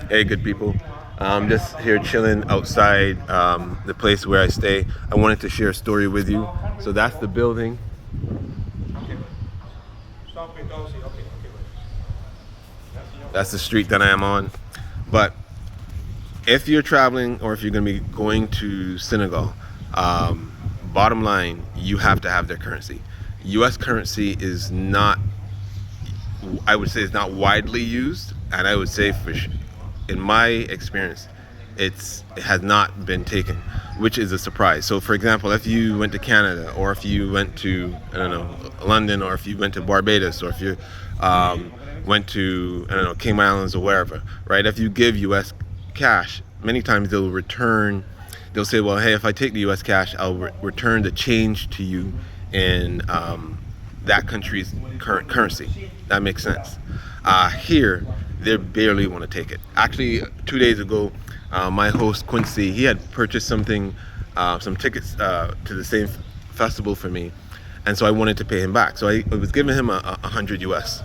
Hey, good people. I'm just here chilling outside the place where I stay. I wanted to share a story with you. So that's the building. That's the street that I am on. But if you're traveling or if you're going to be going to Senegal, bottom line, you have to have their currency. U.S. currency is not, I would say, it's not widely used, and I would say, in my experience, it has not been taken, which is a surprise. So, for example, if you went to Canada, or if you went to, I don't know, London, or if you went to Barbados, or if you went to, I don't know, Cayman Islands or wherever, right? If you give U.S. cash, many times they'll return. They'll say, well, hey, if I take the U.S. cash, I'll return the change to you in that country's current currency. That makes sense. Here, they barely want to take it. Actually, 2 days ago, my host Quincy, he had purchased some tickets to the same festival for me, and so I wanted to pay him back. So I was giving him a hundred US.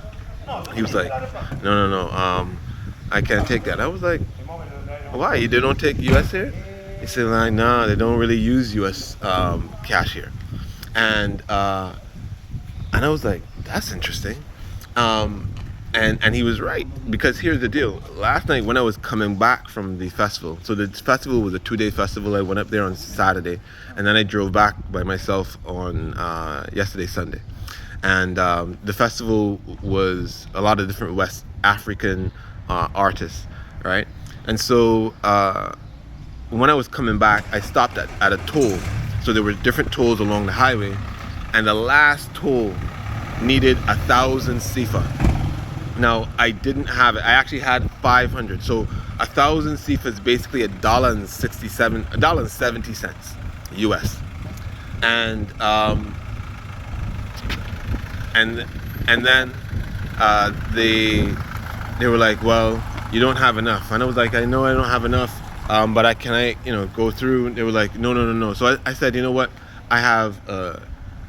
He was like, no, I can't take that. I was like, why? They don't take US here? He said, like, nah, they don't really use US cash here, and I was like, that's interesting. And he was right, because here's the deal. Last night when I was coming back from the festival, so the festival was a 2-day festival. I went up there on Saturday, and then I drove back by myself on yesterday, Sunday. And the festival was a lot of different West African artists, right? And so when I was coming back, I stopped at a toll. So there were different tolls along the highway, and the last toll needed 1,000 CFA. Now, I didn't have it. I actually had 500. So 1,000 CFA is basically $1.70 US. And then they were like, well, you don't have enough. And I was like, I know I don't have enough, but can I go through? And they were like, no. So I said, you know what? I have a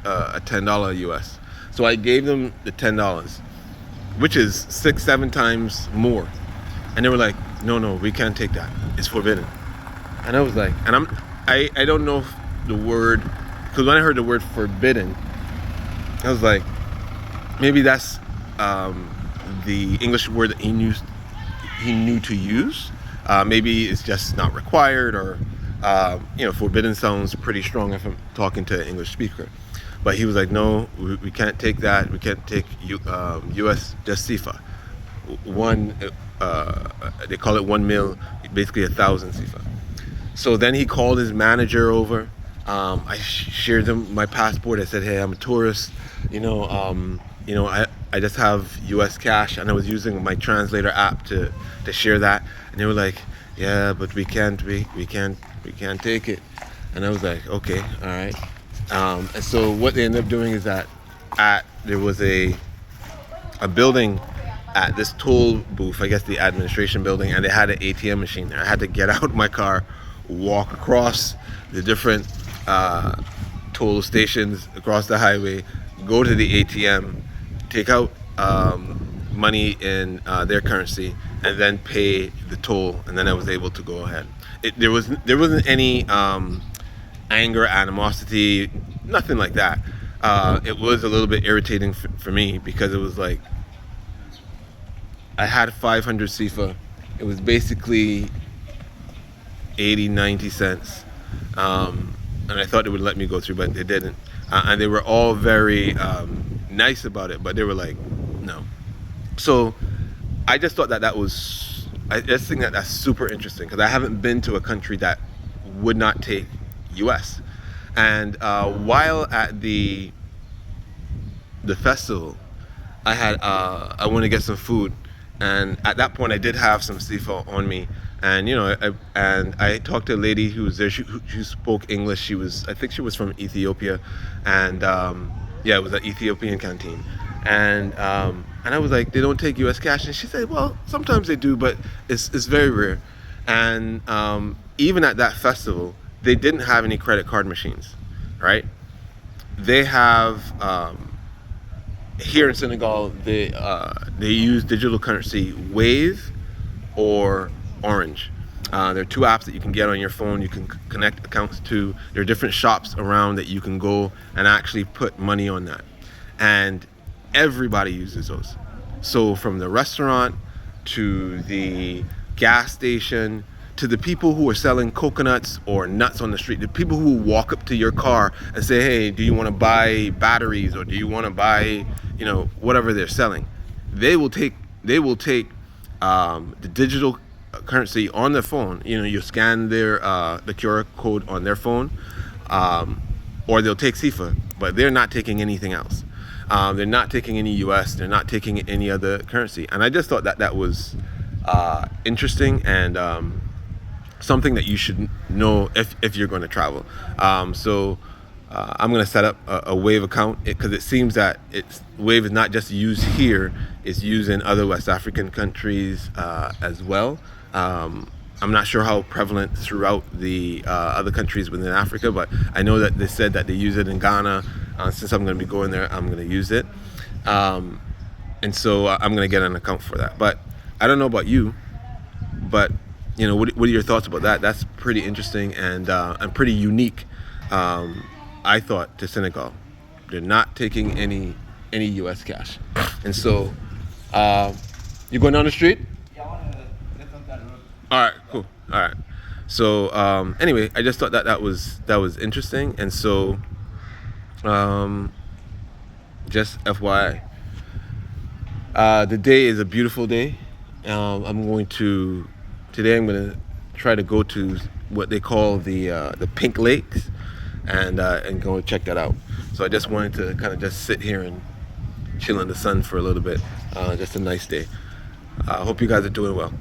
$10 US. So I gave them the $10, which is 6-7 times more. And they were like, no, we can't take that. It's forbidden. And I was like, and I don't know if the word, because when I heard the word forbidden, I was like, maybe that's the English word that he knew to use. Maybe it's just not required, or forbidden sounds pretty strong if I'm talking to an English speaker. But he was like, no, we can't take that. We can't take U.S. just CFA. They call it 1 mil, basically 1,000 CFA. So then he called his manager over. I shared them my passport. I said, hey, I'm a tourist. I just have U.S. cash, and I was using my translator app to share that. And they were like, yeah, but we can't take it. And I was like, okay, all right. And so what they ended up doing is that there was a building at this toll booth, I guess the administration building, and they had an ATM machine there. I had to get out of my car, walk across the different toll stations across the highway, go to the ATM, take out money in their currency, and then pay the toll, and then I was able to go ahead. There wasn't any anger, animosity, nothing like that. It was a little bit irritating for me, because it was like, I had 500 CFA. It was basically 80-90 cents, and I thought they would let me go through, but they didn't. And they were all very nice about it, but they were like, no. So I just thought I just think that's super interesting, because I haven't been to a country that would not take US. And while at the festival, I wanted to get some food, and at that point I did have some CFA on me, and I talked to a lady who was there. She spoke English. I think she was from Ethiopia, and it was an Ethiopian canteen, and I was like, they don't take US cash, and she said, well, sometimes they do, but it's very rare. And even at that festival, they didn't have any credit card machines, right? They have here in Senegal, they use digital currency Wave or Orange. There are two apps that you can get on your phone. You can connect accounts to. There are different shops around that you can go and actually put money on that. And everybody uses those. So from the restaurant to the gas station to the people who are selling coconuts or nuts on the street, the people who will walk up to your car and say, hey, do you want to buy batteries, or do you want to buy, whatever they're selling. They will take the digital currency on their phone. You scan the QR code on their phone, or they'll take SIFA, but they're not taking anything else. They're not taking any US, they're not taking any other currency. And I just thought that was interesting, and something that you should know if you're going to travel. So I'm going to set up a Wave account, because it seems that Wave is not just used here, it's used in other West African countries as well. I'm not sure how prevalent throughout the other countries within Africa, but I know that they said that they use it in Ghana. Since I'm going to be going there, I'm going to use it. And so I'm going to get an account for that. But I don't know about you, but what are your thoughts about that? That's pretty interesting and pretty unique, I thought, to Senegal. They're not taking any US cash. And so you going down the street? Yeah, I want to get on that road. All right, cool. All right. So anyway, I just thought that was interesting, and so just FYI, the day is a beautiful day. I'm going to try to go to what they call the Pink Lakes, and go and check that out. So I just wanted to kind of just sit here and chill in the sun for a little bit. Just a nice day. I hope you guys are doing well.